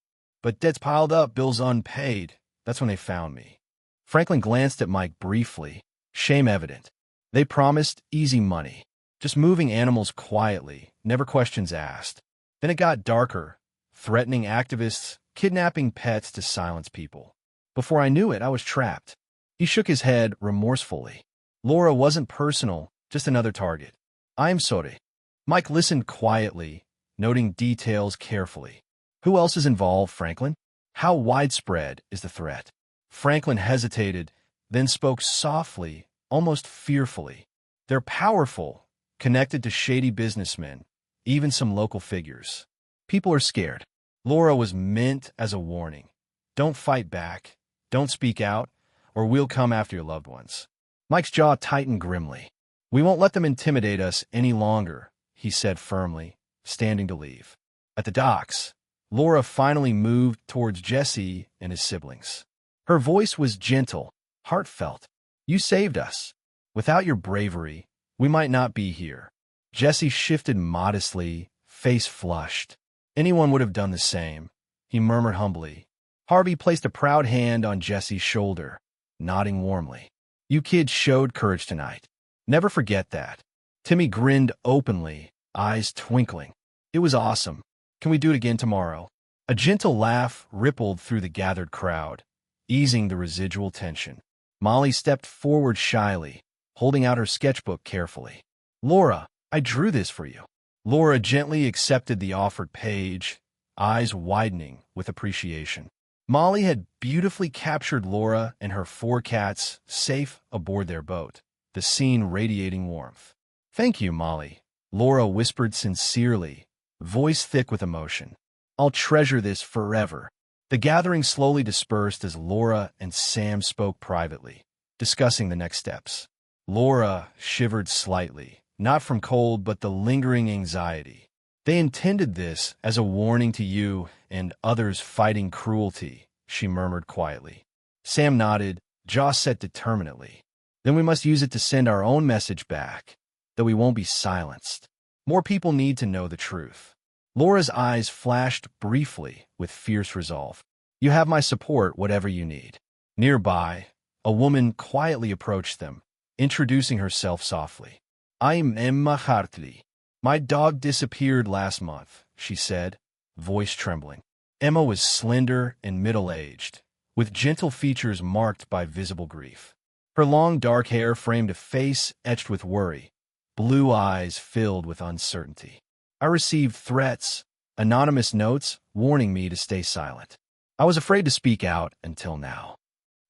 But debts piled up, bills unpaid. That's when they found me. Franklin glanced at Mike briefly, shame evident. They promised easy money, just moving animals quietly, never questions asked. Then it got darker, threatening activists, kidnapping pets to silence people. Before I knew it, I was trapped. He shook his head remorsefully. Laura wasn't personal, just another target. I'm sorry. Mike listened quietly, noting details carefully. Who else is involved, Franklin? How widespread is the threat? Franklin hesitated, then spoke softly, almost fearfully. They're powerful, connected to shady businessmen, even some local figures. People are scared. Laura was meant as a warning. Don't fight back, don't speak out, or we'll come after your loved ones. Mike's jaw tightened grimly. We won't let them intimidate us any longer, he said firmly, standing to leave. At the docks, Laura finally moved towards Jesse and his siblings. Her voice was gentle, heartfelt. You saved us. Without your bravery, we might not be here. Jesse shifted modestly, face flushed. Anyone would have done the same, he murmured humbly. Harvey placed a proud hand on Jesse's shoulder, nodding warmly. You kids showed courage tonight. Never forget that. Timmy grinned openly, eyes twinkling. It was awesome. Can we do it again tomorrow? A gentle laugh rippled through the gathered crowd, easing the residual tension. Molly stepped forward shyly, holding out her sketchbook carefully. Laura, I drew this for you. Laura gently accepted the offered page, eyes widening with appreciation. Molly had beautifully captured Laura and her 4 cats safe aboard their boat, the scene radiating warmth. Thank you, Molly, Laura whispered sincerely, voice thick with emotion. I'll treasure this forever. The gathering slowly dispersed as Laura and Sam spoke privately, discussing the next steps. Laura shivered slightly, not from cold but the lingering anxiety. They intended this as a warning to you and others fighting cruelty, she murmured quietly. Sam nodded, jaw set determinedly. Then we must use it to send our own message back, that we won't be silenced. More people need to know the truth. Laura's eyes flashed briefly with fierce resolve. You have my support, whatever you need. Nearby, a woman quietly approached them, introducing herself softly. I'm Emma Hartley. My dog disappeared last month, she said, voice trembling. Emma was slender and middle-aged, with gentle features marked by visible grief. Her long dark hair framed a face etched with worry, blue eyes filled with uncertainty. I received threats, anonymous notes warning me to stay silent. I was afraid to speak out until now.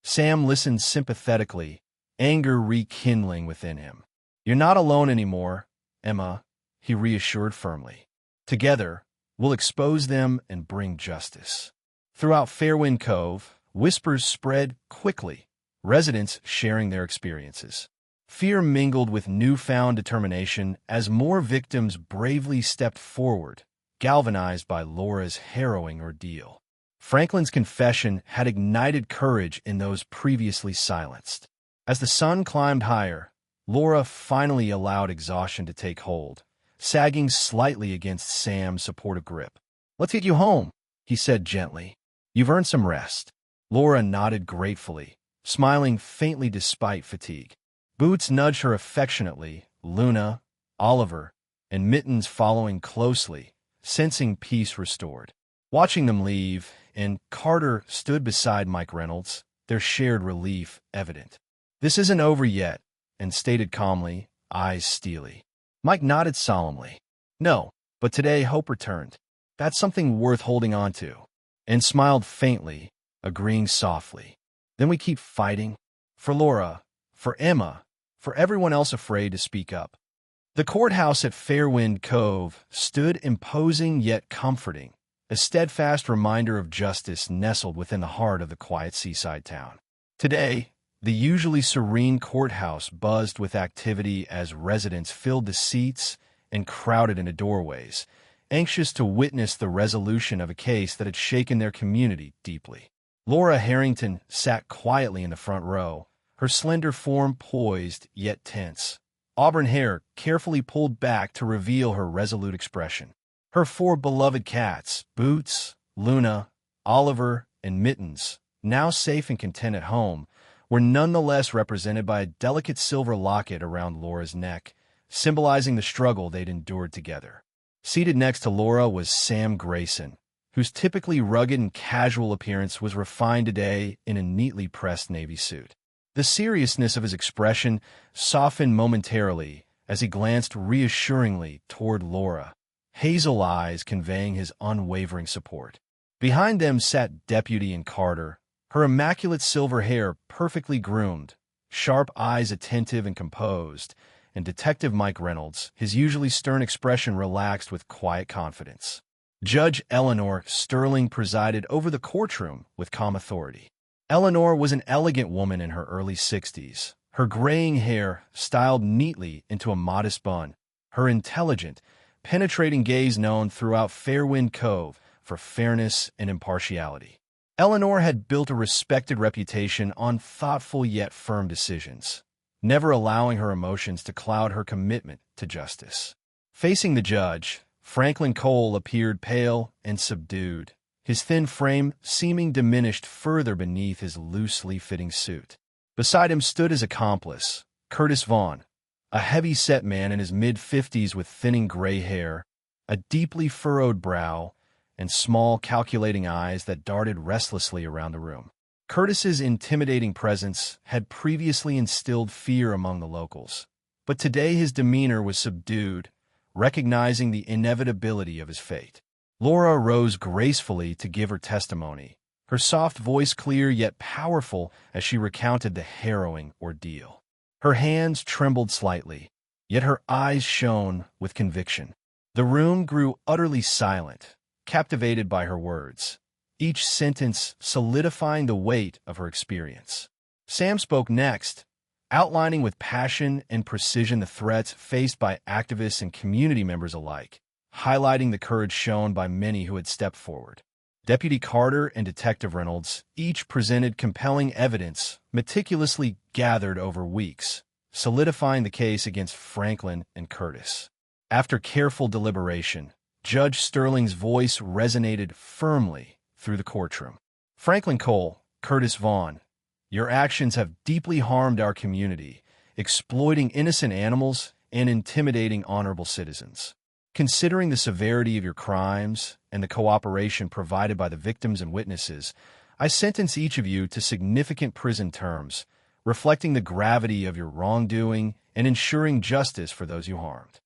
Sam listened sympathetically, anger rekindling within him. You're not alone anymore, Emma, he reassured firmly. Together, we'll expose them and bring justice. Throughout Fairwind Cove, whispers spread quickly, residents sharing their experiences. Fear mingled with newfound determination as more victims bravely stepped forward, galvanized by Laura's harrowing ordeal. Franklin's confession had ignited courage in those previously silenced. As the sun climbed higher, Laura finally allowed exhaustion to take hold, sagging slightly against Sam's supportive grip. Let's get you home, he said gently. You've earned some rest. Laura nodded gratefully, smiling faintly despite fatigue. Boots nudged her affectionately, Luna, Oliver, and Mittens following closely, sensing peace restored. Watching them leave, and Carter stood beside Mike Reynolds, their shared relief evident. This isn't over yet, and stated calmly, eyes steely. Mike nodded solemnly. No, but today hope returned. That's something worth holding on to. And smiled faintly, agreeing softly. Then we keep fighting. For Laura, for Emma, for everyone else afraid to speak up. The courthouse at Fairwind Cove stood imposing yet comforting, a steadfast reminder of justice nestled within the heart of the quiet seaside town. Today, the usually serene courthouse buzzed with activity as residents filled the seats and crowded into doorways, anxious to witness the resolution of a case that had shaken their community deeply. Laura Harrington sat quietly in the front row, her slender form poised yet tense, auburn hair carefully pulled back to reveal her resolute expression. Her four beloved cats, Boots, Luna, Oliver, and Mittens, now safe and content at home, were nonetheless represented by a delicate silver locket around Laura's neck, symbolizing the struggle they'd endured together. Seated next to Laura was Sam Grayson, whose typically rugged and casual appearance was refined today in a neatly pressed navy suit. The seriousness of his expression softened momentarily as he glanced reassuringly toward Laura, hazel eyes conveying his unwavering support. Behind them sat Deputy and Carter, her immaculate silver hair perfectly groomed, sharp eyes attentive and composed, and Detective Mike Reynolds, his usually stern expression relaxed with quiet confidence. Judge Eleanor Sterling presided over the courtroom with calm authority. Eleanor was an elegant woman in her early 60s, her graying hair styled neatly into a modest bun, her intelligent, penetrating gaze known throughout Fairwind Cove for fairness and impartiality. Eleanor had built a respected reputation on thoughtful yet firm decisions, never allowing her emotions to cloud her commitment to justice. Facing the judge, Franklin Cole appeared pale and subdued, his thin frame seeming diminished further beneath his loosely fitting suit. Beside him stood his accomplice, Curtis Vaughn, a heavy-set man in his mid-50s with thinning gray hair, a deeply furrowed brow, and small, calculating eyes that darted restlessly around the room. Curtis's intimidating presence had previously instilled fear among the locals, but today his demeanor was subdued, recognizing the inevitability of his fate. Laura rose gracefully to give her testimony, her soft voice clear yet powerful as she recounted the harrowing ordeal. Her hands trembled slightly, yet her eyes shone with conviction. The room grew utterly silent, captivated by her words, each sentence solidifying the weight of her experience. Sam spoke next, outlining with passion and precision the threats faced by activists and community members alike, highlighting the courage shown by many who had stepped forward. Deputy Carter and Detective Reynolds each presented compelling evidence meticulously gathered over weeks, solidifying the case against Franklin and Curtis. After careful deliberation, Judge Sterling's voice resonated firmly through the courtroom. Franklin Cole, Curtis Vaughn, your actions have deeply harmed our community, exploiting innocent animals and intimidating honorable citizens. Considering the severity of your crimes and the cooperation provided by the victims and witnesses, I sentence each of you to significant prison terms, reflecting the gravity of your wrongdoing and ensuring justice for those you harmed.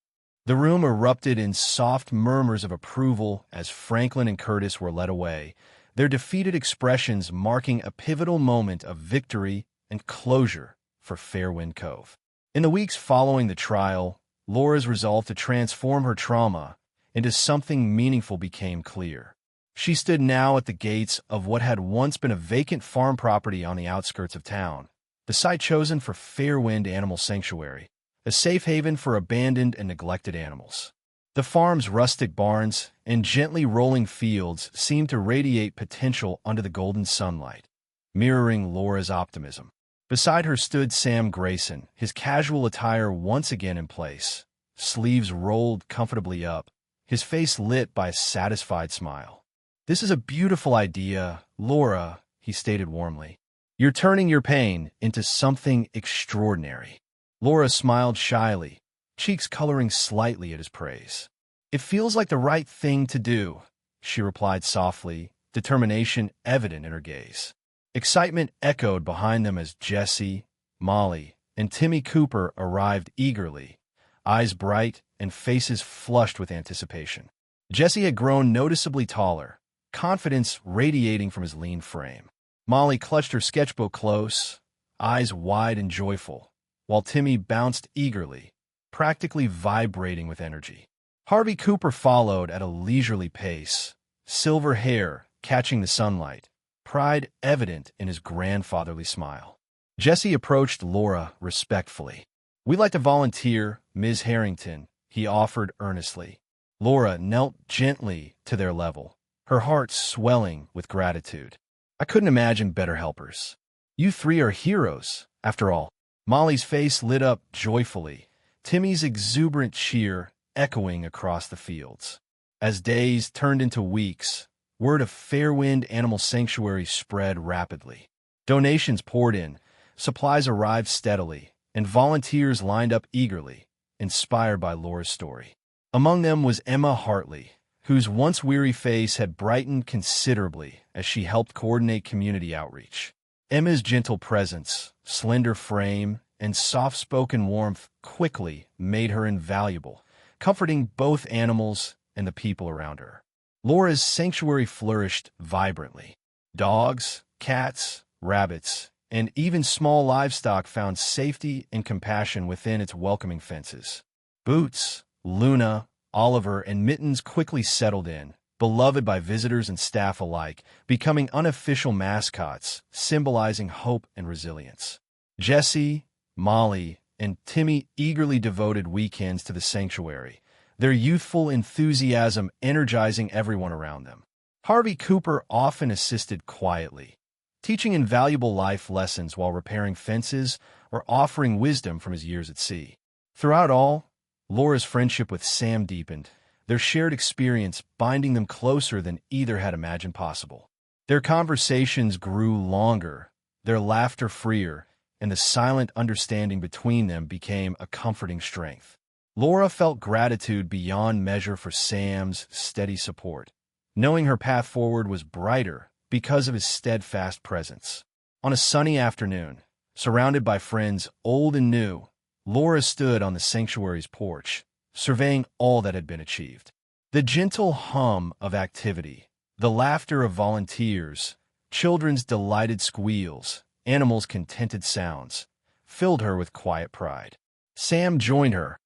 The room erupted in soft murmurs of approval as Franklin and Curtis were led away, their defeated expressions marking a pivotal moment of victory and closure for Fairwind Cove. In the weeks following the trial, Laura's resolve to transform her trauma into something meaningful became clear. She stood now at the gates of what had once been a vacant farm property on the outskirts of town, the site chosen for Fairwind Animal Sanctuary, a safe haven for abandoned and neglected animals. The farm's rustic barns and gently rolling fields seemed to radiate potential under the golden sunlight, mirroring Laura's optimism. Beside her stood Sam Grayson, his casual attire once again in place, sleeves rolled comfortably up, his face lit by a satisfied smile. "This is a beautiful idea, Laura," he stated warmly. "You're turning your pain into something extraordinary." Laura smiled shyly, cheeks coloring slightly at his praise. "It feels like the right thing to do," she replied softly, determination evident in her gaze. Excitement echoed behind them as Jesse, Molly, and Timmy Cooper arrived eagerly, eyes bright and faces flushed with anticipation. Jesse had grown noticeably taller, confidence radiating from his lean frame. Molly clutched her sketchbook close, eyes wide and joyful, while Timmy bounced eagerly, practically vibrating with energy. Harvey Cooper followed at a leisurely pace, silver hair catching the sunlight, pride evident in his grandfatherly smile. Jesse approached Laura respectfully. "We'd like to volunteer, Ms. Harrington," he offered earnestly. Laura knelt gently to their level, her heart swelling with gratitude. "I couldn't imagine better helpers." You three are heroes, after all. Molly's face lit up joyfully, Timmy's exuberant cheer echoing across the fields. As days turned into weeks, word of Fairwind Animal Sanctuary spread rapidly. Donations poured in, supplies arrived steadily, and volunteers lined up eagerly, inspired by Laura's story. Among them was Emma Hartley, whose once weary face had brightened considerably as she helped coordinate community outreach. Emma's gentle presence, slender frame, and soft-spoken warmth quickly made her invaluable, comforting both animals and the people around her. Laura's sanctuary flourished vibrantly. Dogs, cats, rabbits, and even small livestock found safety and compassion within its welcoming fences. Boots, Luna, Oliver, and Mittens quickly settled in, beloved by visitors and staff alike, becoming unofficial mascots, symbolizing hope and resilience. Jesse, Molly, and Timmy eagerly devoted weekends to the sanctuary, their youthful enthusiasm energizing everyone around them. Harvey Cooper often assisted quietly, teaching invaluable life lessons while repairing fences or offering wisdom from his years at sea. Throughout all, Laura's friendship with Sam deepened, their shared experience binding them closer than either had imagined possible. Their conversations grew longer, their laughter freer, and the silent understanding between them became a comforting strength. Laura felt gratitude beyond measure for Sam's steady support, knowing her path forward was brighter because of his steadfast presence. On a sunny afternoon, surrounded by friends old and new, Laura stood on the sanctuary's porch, surveying all that had been achieved. The gentle hum of activity, the laughter of volunteers, children's delighted squeals, animals' contented sounds, filled her with quiet pride. Sam joined her,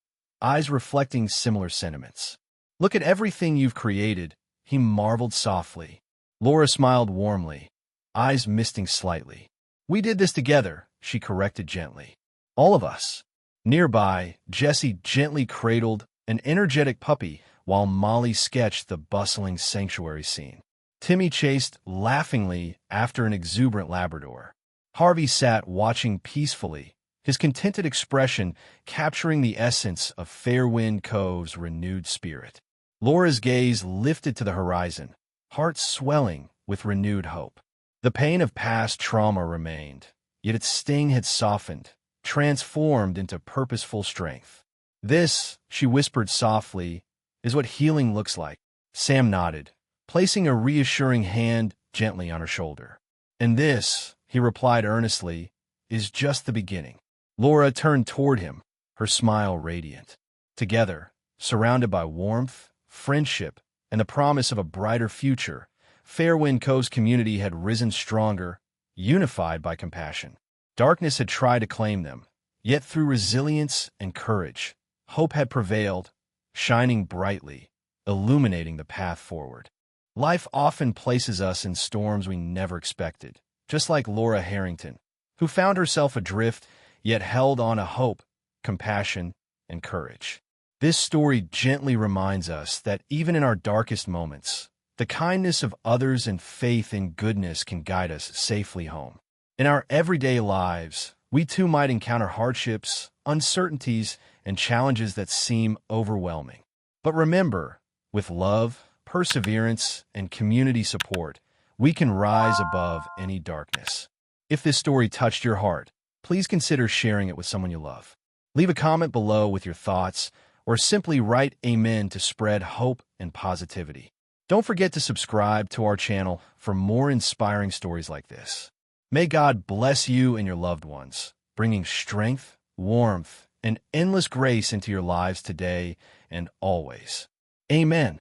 eyes reflecting similar sentiments. "Look at everything you've created," he marveled softly. Laura smiled warmly, eyes misting slightly. "We did this together," she corrected gently. "All of us." Nearby, Jesse gently cradled an energetic puppy while Molly sketched the bustling sanctuary scene. Timmy chased laughingly after an exuberant Labrador. Harvey sat watching peacefully, his contented expression capturing the essence of Fairwind Cove's renewed spirit. Laura's gaze lifted to the horizon, heart swelling with renewed hope. The pain of past trauma remained, yet its sting had softened, transformed into purposeful strength. "This," she whispered softly, "is what healing looks like." Sam nodded, placing a reassuring hand gently on her shoulder. "And this," he replied earnestly, "is just the beginning." Laura turned toward him, her smile radiant. Together, surrounded by warmth, friendship, and the promise of a brighter future, Fairwind Cove's community had risen stronger, unified by compassion. Darkness had tried to claim them, yet through resilience and courage, hope had prevailed, shining brightly, illuminating the path forward. Life often places us in storms we never expected, just like Laura Harrington, who found herself adrift, yet held on to hope, compassion, and courage. This story gently reminds us that even in our darkest moments, the kindness of others and faith in goodness can guide us safely home. In our everyday lives, we too might encounter hardships, uncertainties, and challenges that seem overwhelming. But remember, with love, perseverance, and community support, we can rise above any darkness. If this story touched your heart, please consider sharing it with someone you love. Leave a comment below with your thoughts, or simply write "Amen" to spread hope and positivity. Don't forget to subscribe to our channel for more inspiring stories like this. May God bless you and your loved ones, bringing strength, warmth, and endless grace into your lives today and always. Amen.